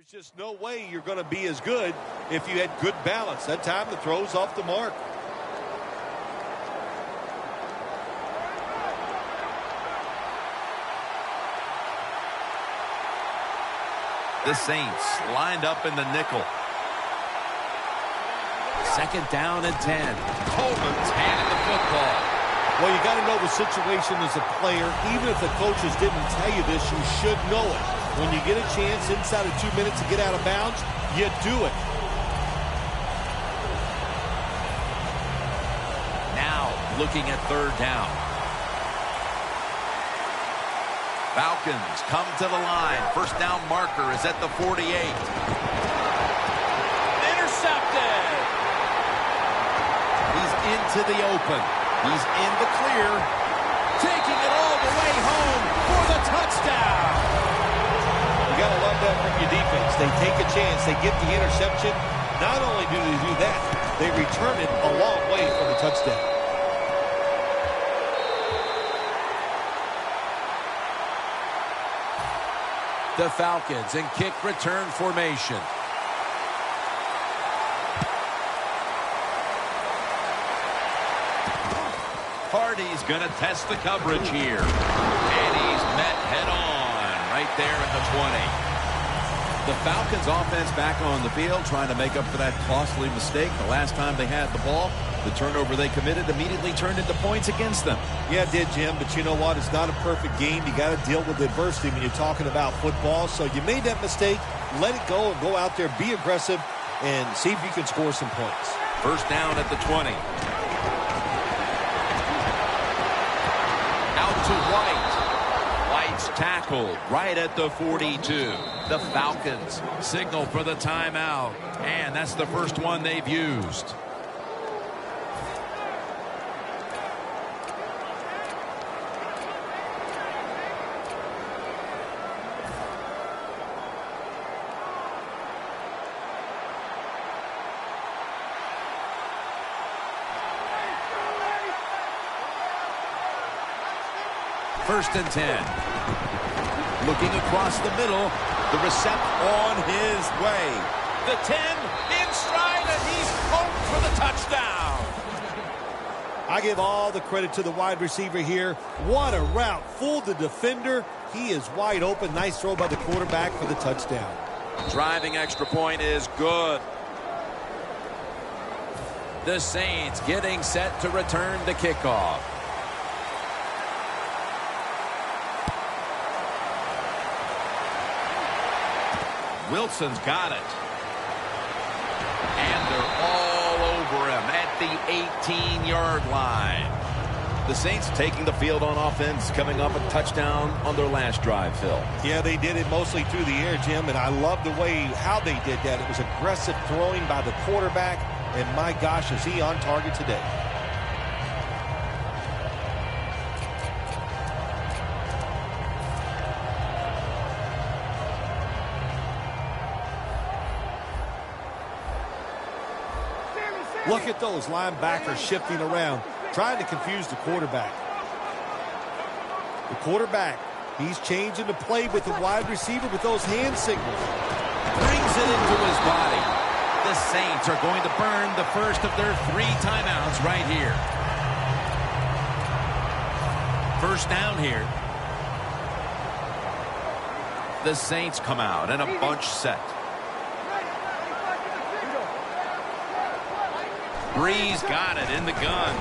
There's just no way you're going to be as good if you had good balance. That time the throw's off the mark. The Saints lined up in the nickel. Second down and 10. Coleman's handed the football. Well, you got to know the situation as a player. Even if the coaches didn't tell you this, you should know it. When you get a chance inside of 2 minutes to get out of bounds, you do it. Now looking at third down. Falcons come to the line. First down marker is at the 48. Intercepted. He's into the open. He's in the clear. Taking it all the way home for the touchdown. You got to love that from your defense. They take a chance. They get the interception. Not only do they do that, they return it a long way for the touchdown. The Falcons in kick return formation. Hardy's going to test the coverage here. And he's met head on right there at the 20. The Falcons offense back on the field trying to make up for that costly mistake. The last time they had the ball, the turnover they committed immediately turned into points against them. Yeah, it did, Jim, but you know what? It's not a perfect game. You got to deal with adversity when you're talking about football. So you made that mistake, let it go, and go out there, be aggressive, and see if you can score some points. First down at the 20. Out to White. White's tackled right at the 42. The Falcons signal for the timeout, and that's the first one they've used. First and 10. Looking across the middle. The reception on his way. The 10 in stride, and he's home for the touchdown. I give all the credit to the wide receiver here. What a route. Fooled the defender. He is wide open. Nice throw by the quarterback for the touchdown. Driving extra point is good. The Saints getting set to return the kickoff. Wilson's got it. And they're all over him at the 18-yard line. The Saints taking the field on offense, coming up a touchdown on their last drive, Phil. Yeah, they did it mostly through the air, Jim, and I love the way how they did that. It was aggressive throwing by the quarterback, and my gosh, is he on target today. Look at those linebackers shifting around, trying to confuse the quarterback. The quarterback, he's changing the play with the wide receiver with those hand signals. Brings it into his body. The Saints are going to burn the first of their 3 timeouts right here. First down here. The Saints come out in a bunch set. Breeze got it in the gun.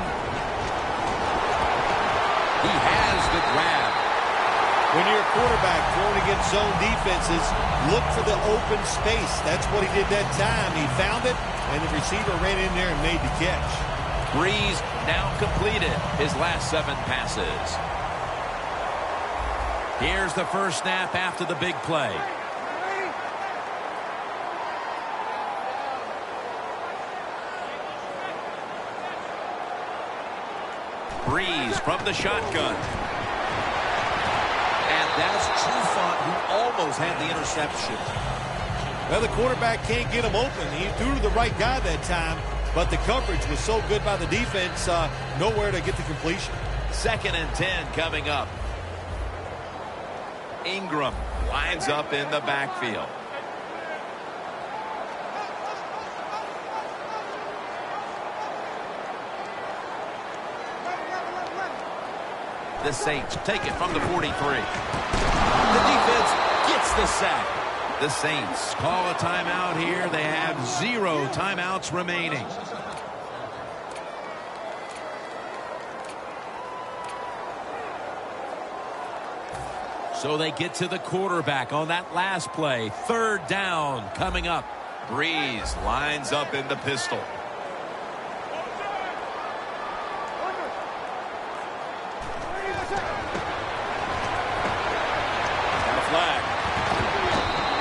He has the grab. When you're a quarterback throwing against zone defenses, look for the open space. That's what he did that time. He found it, and the receiver ran in there and made the catch. Breeze now completed his last 7 passes. Here's the first snap after the big play. Breeze from the shotgun. And that's Trufant, who almost had the interception. Well, the quarterback can't get him open. He threw to the right guy that time, but the coverage was so good by the defense, nowhere to get the completion. Second and 10 coming up. Ingram lines up in the backfield. The Saints take it from the 43. The defense gets the sack. The Saints call a timeout here. They have 0 timeouts remaining. So they get to the quarterback on that last play. 3rd down coming up. Breeze lines up in the pistol. Flag.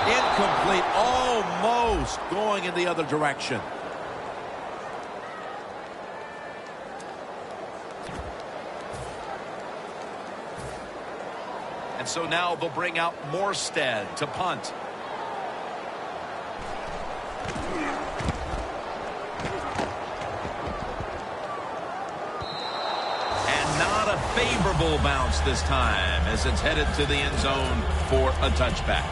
Incomplete. Almost going in the other direction. And so now they'll bring out Morstead to punt. And not a favorable bounce this time as it's headed to the end zone for a touchback.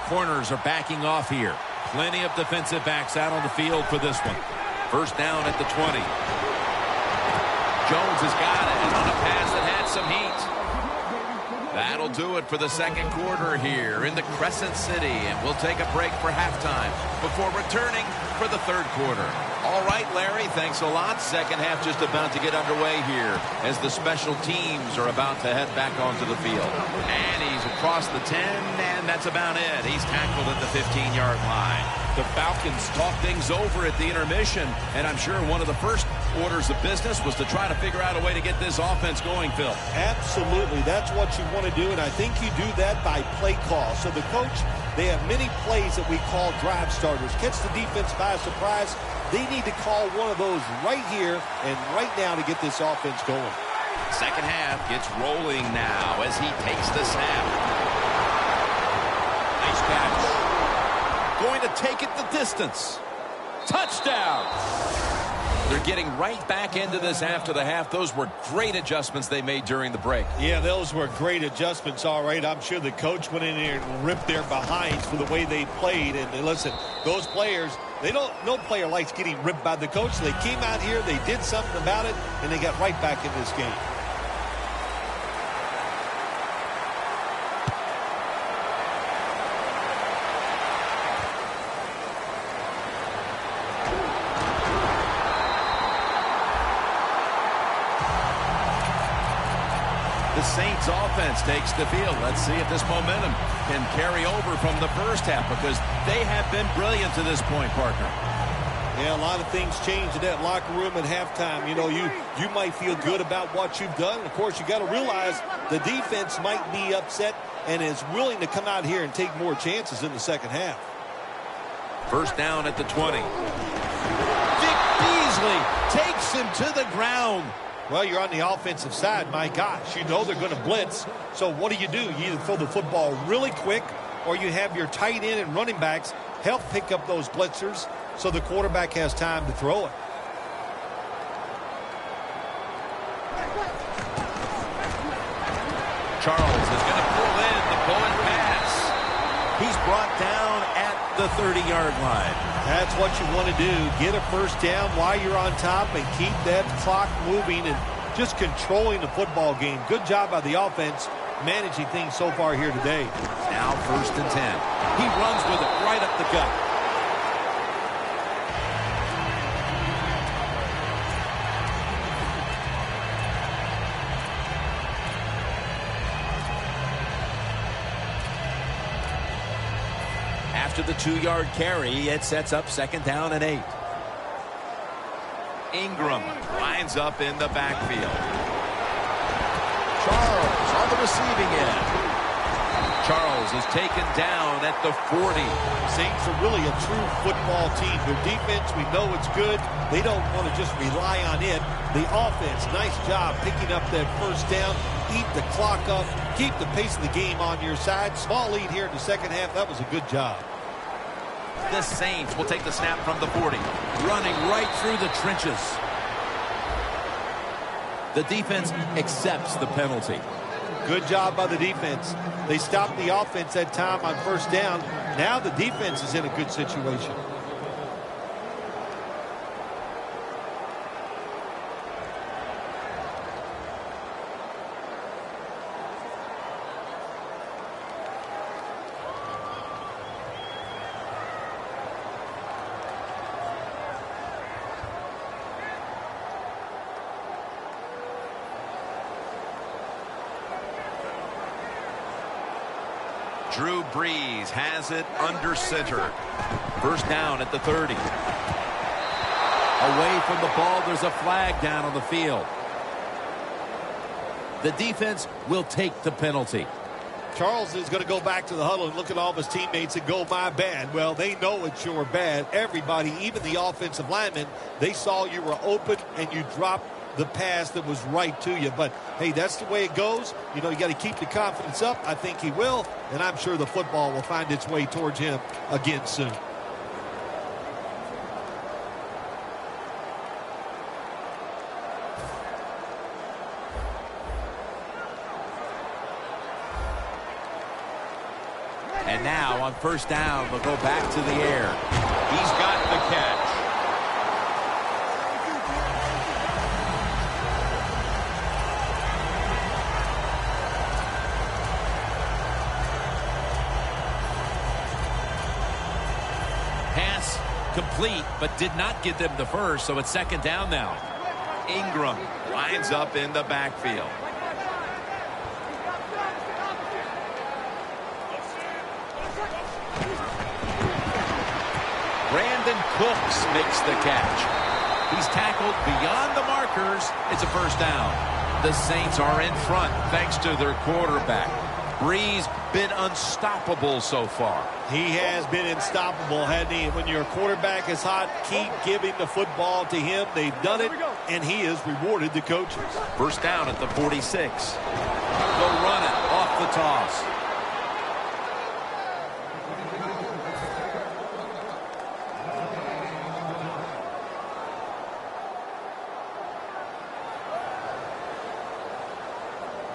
Corners are backing off here. Plenty of defensive backs out on the field for this one. 1st down at the 20. Jones has got it on a pass that had some heat. That'll do it for the 2nd quarter here in the Crescent City, and we'll take a break for halftime before returning for the 3rd quarter. All right, Larry, thanks a lot. 2nd half just about to get underway here as the special teams are about to head back onto the field. And he's across the 10, and that's about it. He's tackled at the 15-yard line. The Falcons talk things over at the intermission, and I'm sure one of the first orders of business was to try to figure out a way to get this offense going, Phil. Absolutely. That's what you want to do, and I think you do that by play call. So the coach, they have many plays that we call drive starters. Catch the defense by surprise. They need to call one of those right here and right now to get this offense going. 2nd half gets rolling now as he takes the snap. Nice catch. Going to take it the distance. Touchdown. They're getting right back into this after the half. Those were great adjustments they made during the break. Yeah, those were great adjustments, all right. I'm sure the coach went in there and ripped their behinds for the way they played. And listen, those players, no player likes getting ripped by the coach. They came out here, they did something about it, and they got right back in this game. The Saints offense takes the field. Let's see if this momentum can carry over from the 1st half, because they have been brilliant to this point, partner. Yeah, a lot of things changed in that locker room at halftime. You know, you might feel good about what you've done. Of course, you got to realize the defense might be upset and is willing to come out here and take more chances in the 2nd half. 1st down at the 20. Vic Beasley takes him to the ground. Well, you're on the offensive side. My gosh, you know they're going to blitz. So what do? You either throw the football really quick, or you have your tight end and running backs help pick up those blitzers so the quarterback has time to throw it. Charles is going to pull in the bullet pass. He's brought down at the 30-yard line. That's what you want to do. Get a 1st down while you're on top and keep that clock moving and just controlling the football game. Good job by the offense managing things so far here today. Now 1st and 10. He runs with it right up the gut. After the 2-yard carry, it sets up 2nd down and 8. Ingram lines up in the backfield. Charles on the receiving end. Charles is taken down at the 40. Saints are really a true football team. Their defense, we know it's good. They don't want to just rely on it. The offense, nice job picking up that 1st down. Eat the clock up. Keep the pace of the game on your side. Small lead here in the 2nd half. That was a good job. The Saints will take the snap from the 40. Running right through the trenches. The defense accepts the penalty. Good job by the defense. They stopped the offense that time on 1st down. Now the defense is in a good situation. Drew Brees has it under center. First down at the 30. Away from the ball, there's a flag down on the field. The defense will take the penalty. Charles is going to go back to the huddle and look at all of his teammates and go, my bad. Well, they know it's your bad. Everybody, even the offensive linemen, they saw you were open and you dropped the pass that was right to you. But, hey, that's the way it goes. You know, you got to keep the confidence up. I think he will, and I'm sure the football will find its way towards him again soon. And now on first down, they'll go back to the air. He's got the catch. Pass complete, but did not get them the first, so it's second down now. Ingram lines up in the backfield. Brandon Cooks makes the catch. He's tackled beyond the markers. It's a first down. The Saints are in front thanks to their quarterback. Brees been unstoppable so far. He has been unstoppable, hasn't he? When your quarterback is hot, keep giving the football to him. They've done it, and he has rewarded the coaches. First down at the 46. They'll run it off the toss.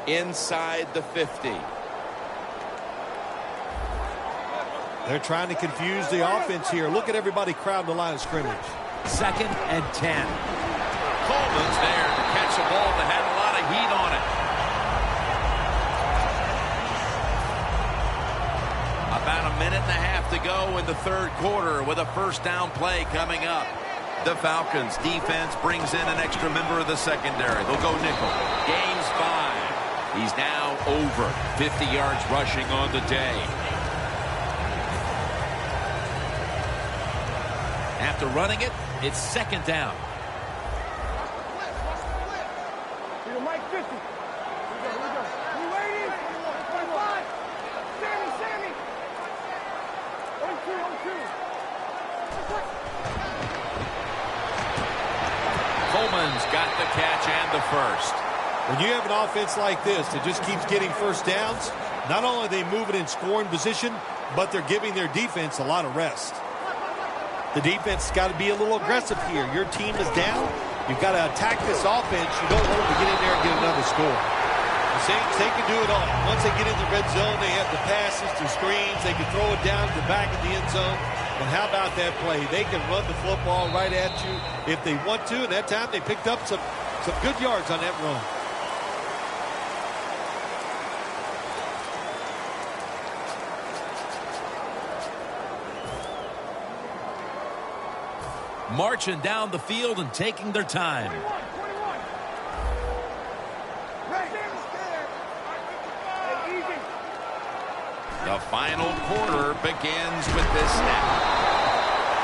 Inside the 50. They're trying to confuse the offense here. Look at everybody crowding the line of scrimmage. Second and 10. Coleman's there to catch a ball that had a lot of heat on it. About a minute and a half to go in the third quarter with a first down play coming up. The Falcons defense brings in an extra member of the secondary. They'll go nickel. Gains 5. He's now over 50 yards rushing on the day. After running it, it's second down. Mike 50. Here we go. You waiting? Sammy. 0-2. Coleman's got the catch and the first. When you have an offense like this that just keeps getting first downs, not only are they moving in scoring position, but they're giving their defense a lot of rest. The defense has got to be a little aggressive here. Your team is down. You've got to attack this offense. You don't want them to get in there and get another score. The Saints, they can do it all. Once they get in the red zone, they have the passes, the screens. They can throw it down to the back of the end zone. And how about that play? They can run the football right at you if they want to. And that time they picked up some good yards on that run. Marching down the field and taking their time. The final quarter begins with this snap.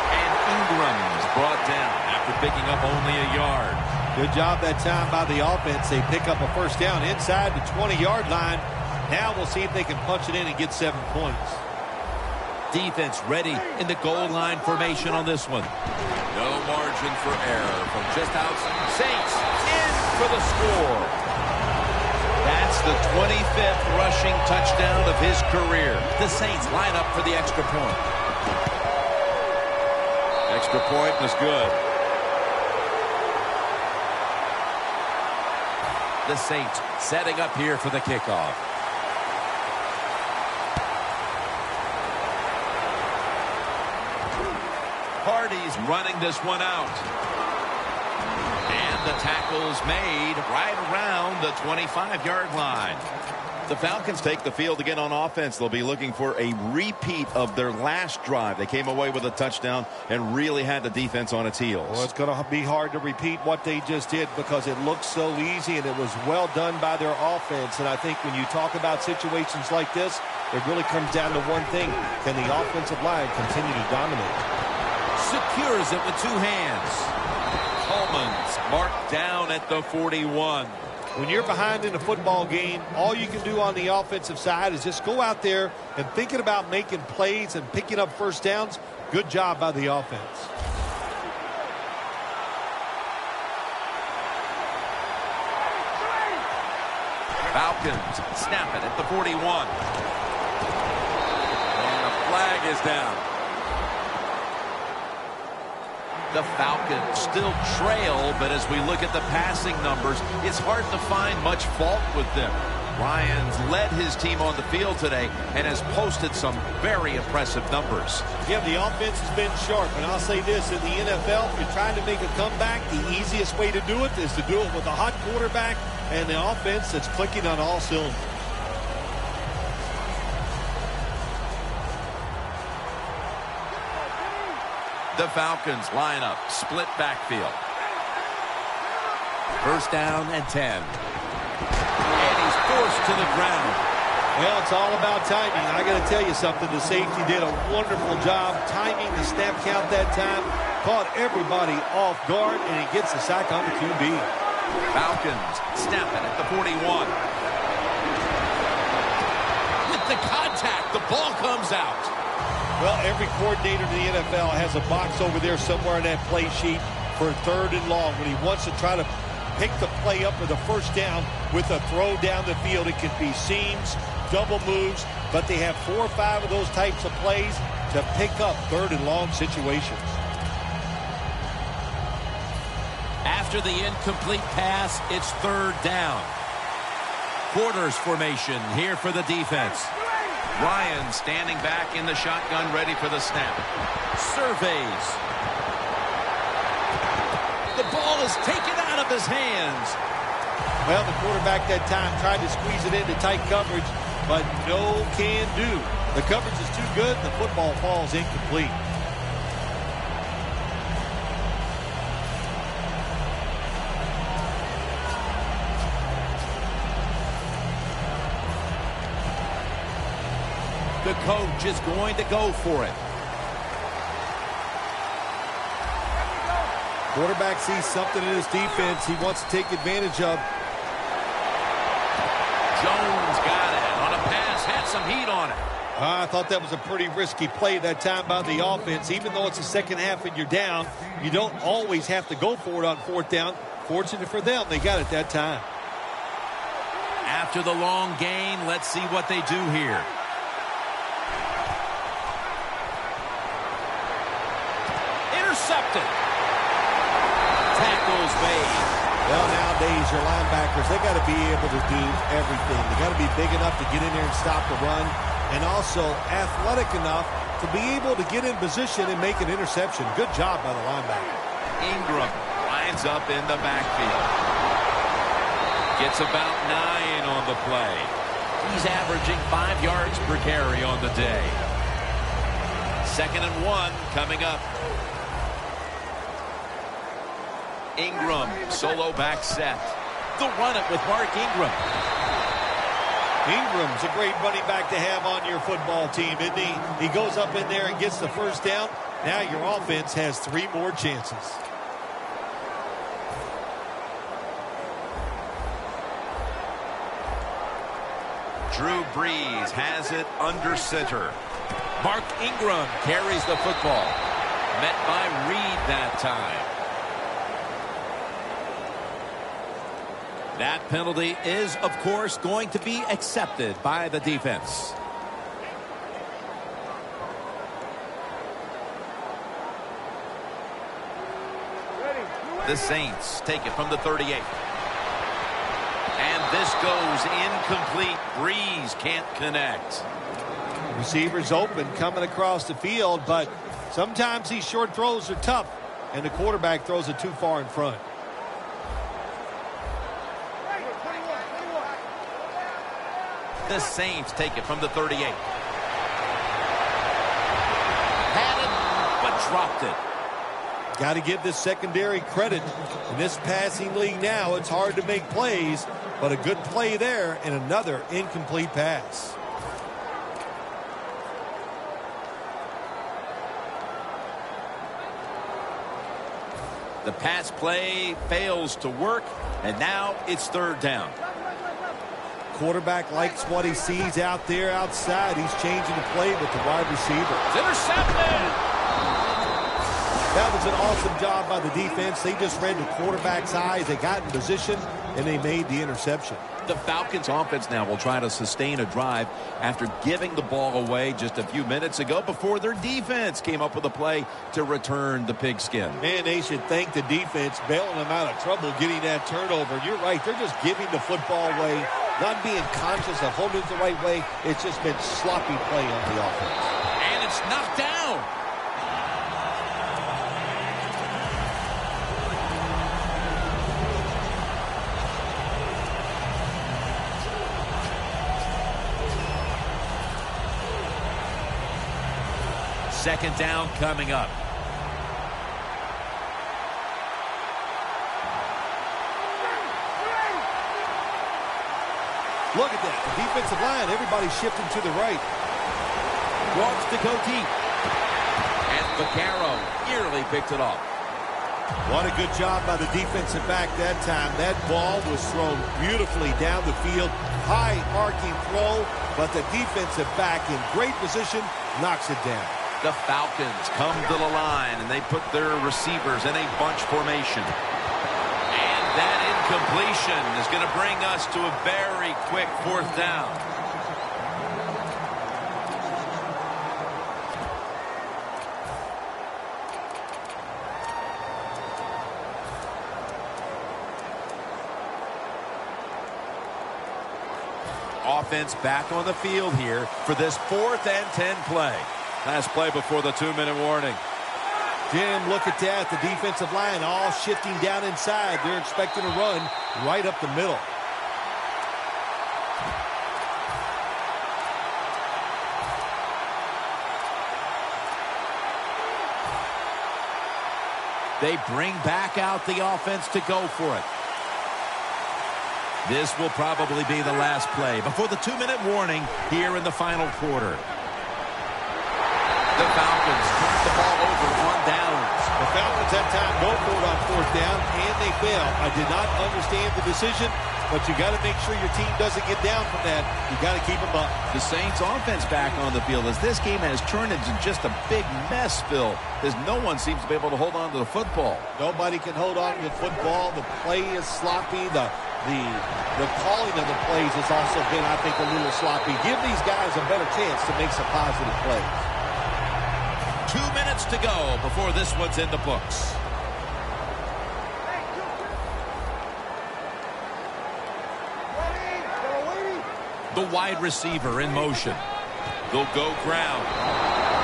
And Ingram's brought down after picking up only a yard. Good job that time by the offense. They pick up a first down inside the 20-yard line. Now we'll see if they can punch it in and get 7 points. Defense ready in the goal line formation on this one. No margin for error from just outside. Saints in for the score. That's the 25th rushing touchdown of his career. The Saints line up for the extra point. Extra point was good. The Saints setting up here for the kickoff. Hardy's running this one out. And the tackle's made right around the 25-yard line. The Falcons take the field again on offense. They'll be looking for a repeat of their last drive. They came away with a touchdown and really had the defense on its heels. Well, it's going to be hard to repeat what they just did because it looked so easy and it was well done by their offense. And I think when you talk about situations like this, it really comes down to one thing. Can the offensive line continue to dominate? Secures it with two hands. Coleman's marked down at the 41. When you're behind in a football game, all you can do on the offensive side is just go out there and thinking about making plays and picking up first downs. Good job by the offense. Falcons snap it at the 41. And a flag is down. The Falcons still trail, but as we look at the passing numbers, it's hard to find much fault with them. Ryan's led his team on the field today and has posted some very impressive numbers. Yeah, the offense has been sharp, and I'll say this, in the NFL, if you're trying to make a comeback, the easiest way to do it is to do it with a hot quarterback and the offense that's clicking on all cylinders. The Falcons line up, split backfield. First down and 10. And he's forced to the ground. Well, it's all about timing. I got to tell you something. The safety did a wonderful job timing the snap count that time. Caught everybody off guard, and he gets the sack on the QB. Falcons snap it at the 41. With the contact, the ball comes out. Well, every coordinator in the NFL has a box over there somewhere in that play sheet for third and long. When he wants to try to pick the play up with a first down with a throw down the field, it could be seams, double moves, but they have 4 or 5 of those types of plays to pick up third and long situations. After the incomplete pass, it's third down. Quarters formation here for the defense. Ryan standing back in the shotgun, ready for the snap. Surveys. The ball is taken out of his hands. Well, the quarterback that time tried to squeeze it into tight coverage, but no can do. The coverage is too good. The football falls incomplete. The coach is going to go for it. Quarterback sees something in his defense he wants to take advantage of. Jones got it on a pass, had some heat on it. I thought that was a pretty risky play that time by the offense. Even though it's the second half and you're down, you don't always have to go for it on fourth down. Fortunate for them, they got it that time. After the long gain, let's see what they do here. Intercepted. Tackles made. Well, nowadays, your linebackers, they got to be able to do everything. They got to be big enough to get in there and stop the run, and also athletic enough to be able to get in position and make an interception. Good job by the linebacker. Ingram lines up in the backfield. Gets about 9 on the play. He's averaging 5 yards per carry on the day. 2nd and 1 coming up. Ingram, solo back set. They'll run it with Mark Ingram. Ingram's a great running back to have on your football team, isn't he? He goes up in there and gets the first down. Now your offense has 3 more chances. Drew Brees has it under center. Mark Ingram carries the football. Met by Reed that time. That penalty is, of course, going to be accepted by the defense. The Saints take it from the 38. And this goes incomplete. Brees can't connect. Receivers open coming across the field, but sometimes these short throws are tough, and the quarterback throws it too far in front. The Saints take it from the 38. Had it, but dropped it. Got to give this secondary credit. In this passing league now, it's hard to make plays, but a good play there and another incomplete pass. The pass play fails to work, and now it's third down. Quarterback likes what he sees out there outside. He's changing the play with the wide receiver. It's intercepted! That was an awesome job by the defense. They just read the quarterback's eyes. They got in position, and they made the interception. The Falcons offense now will try to sustain a drive after giving the ball away just a few minutes ago before their defense came up with a play to return the pigskin. Man, they should thank the defense bailing them out of trouble getting that turnover. You're right. They're just giving the football away, not being conscious of holding it the right way. It's just been sloppy play on the offense. And it's knocked down. Second down coming up. Look at that. The defensive line, everybody's shifting to the right. Wants to go deep. And Vaccaro nearly picked it off. What a good job by the defensive back that time. That ball was thrown beautifully down the field. High arcing throw, but the defensive back in great position knocks it down. The Falcons come to the line, and they put their receivers in a bunch formation. And that incompletion is going to bring us to a very quick fourth down. Offense back on the field here for this 4th and 10 play. Last play before the 2-minute warning. Jim, look at that. The defensive line all shifting down inside. They're expecting a run right up the middle. They bring back out the offense to go for it. This will probably be the last play before the 2-minute warning here in the final quarter. The Falcons turn the ball over on downs. The Falcons that time go for it on fourth down, and they fail. I did not understand the decision, but you got to make sure your team doesn't get down from that. You got to keep them up. The Saints offense back on the field as this game has turned into just a big mess, Phil, as no one seems to be able to hold on to the football. Nobody can hold on to the football. The play is sloppy. The calling of the plays has also been, I think, a little sloppy. Give these guys a better chance to make some positive plays. 2 minutes to go before this one's in the books. The wide receiver in motion. They'll go ground.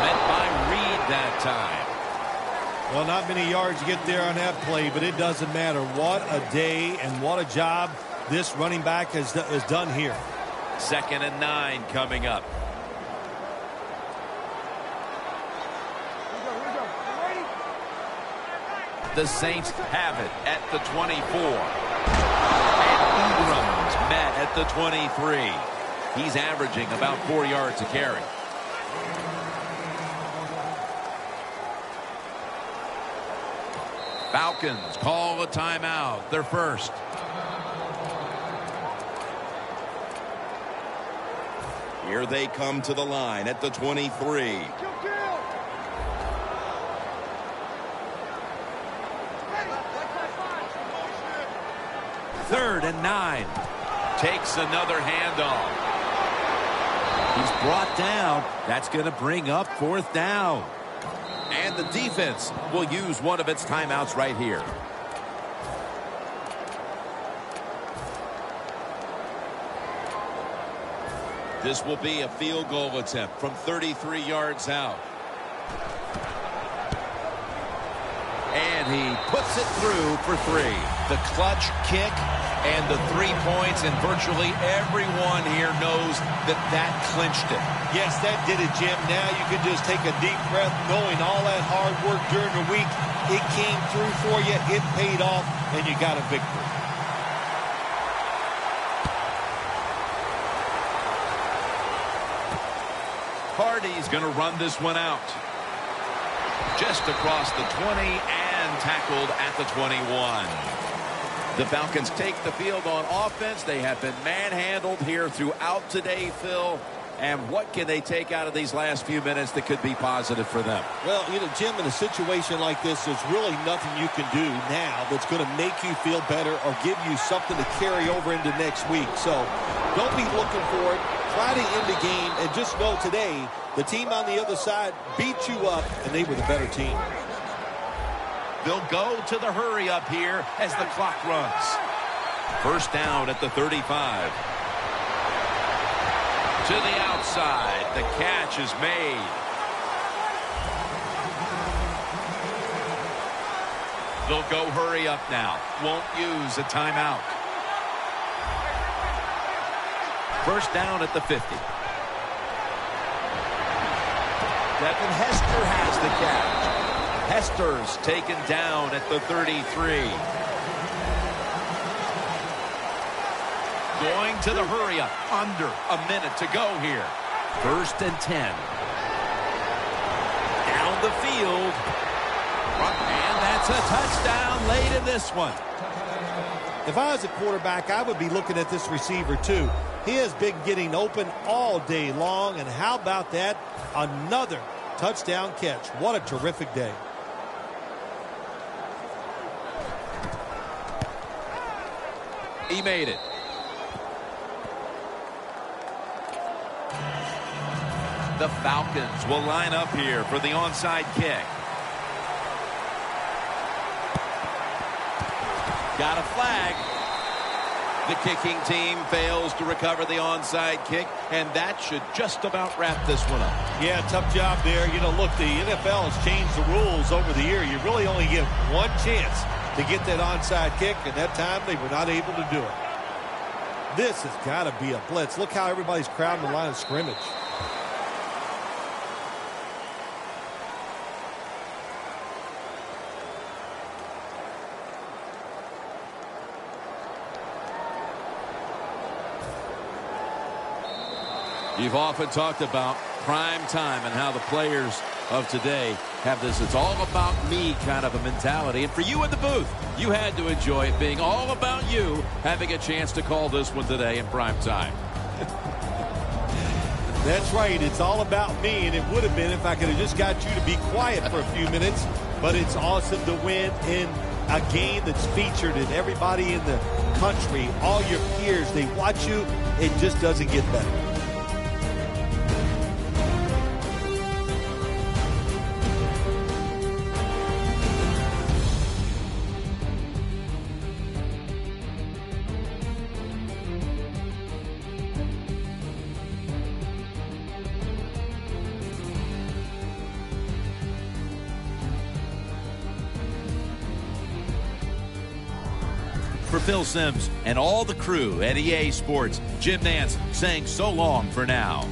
Met by Reed that time. Well, not many yards to get there on that play, but it doesn't matter. What a day and what a job this running back has done here. 2nd and 9 coming up. The Saints have it at the 24. And Ingram's met at the 23. He's averaging about 4 yards a carry. Falcons call a timeout, their first. Here they come to the line at the 23. Third and 9. Takes another handoff. He's brought down. That's going to bring up 4th down. And the defense will use one of its timeouts right here. This will be a field goal attempt from 33 yards out. And And he puts it through for 3. The clutch kick and the 3 points, and virtually everyone here knows that that clinched it. Yes, that did it, Jim. Now you can just take a deep breath knowing all that hard work during the week, it came through for you, it paid off, and you got a victory. Hardy's going to run this one out. Just across the 20 and tackled at the 21. The Falcons take the field on offense. They have been manhandled here throughout today, Phil. And what can they take out of these last few minutes that could be positive for them? Well, Jim, in a situation like this, there's really nothing you can do now that's going to make you feel better or give you something to carry over into next week. So don't be looking for it. Try to end the game and just know today the team on the other side beat you up and they were the better team. They'll go to the hurry up here as the clock runs. First down at the 35. To the outside. The catch is made. They'll go hurry up now. Won't use a timeout. First down at the 50. Devin Hester has the catch. Hester's taken down at the 33. Going to the hurry up. Under a minute to go here. First and 10. Down the field. And that's a touchdown late in this one. If I was a quarterback, I would be looking at this receiver too. He has been getting open all day long. And how about that? Another touchdown catch. What a terrific day. He made it. The Falcons will line up here for the onside kick. Got a flag. The kicking team fails to recover the onside kick, and that should just about wrap this one up. Yeah, tough job there. Look, the NFL has changed the rules over the year. You really only get one chance to get that onside kick, and that time they were not able to do it. This has got to be a blitz. Look how everybody's crowding the line of scrimmage. You've often talked about prime time and how the players of today have this "it's all about me" kind of a mentality. And for you in the booth, you had to enjoy it being all about you, having a chance to call this one today in prime time. That's right. It's all about me, and it would have been if I could have just got you to be quiet for a few minutes. But it's awesome to win in a game that's featured in everybody in the country, all your peers. They watch you. It just doesn't get better. For Phil Simms and all the crew at EA Sports, Jim Nance saying so long for now.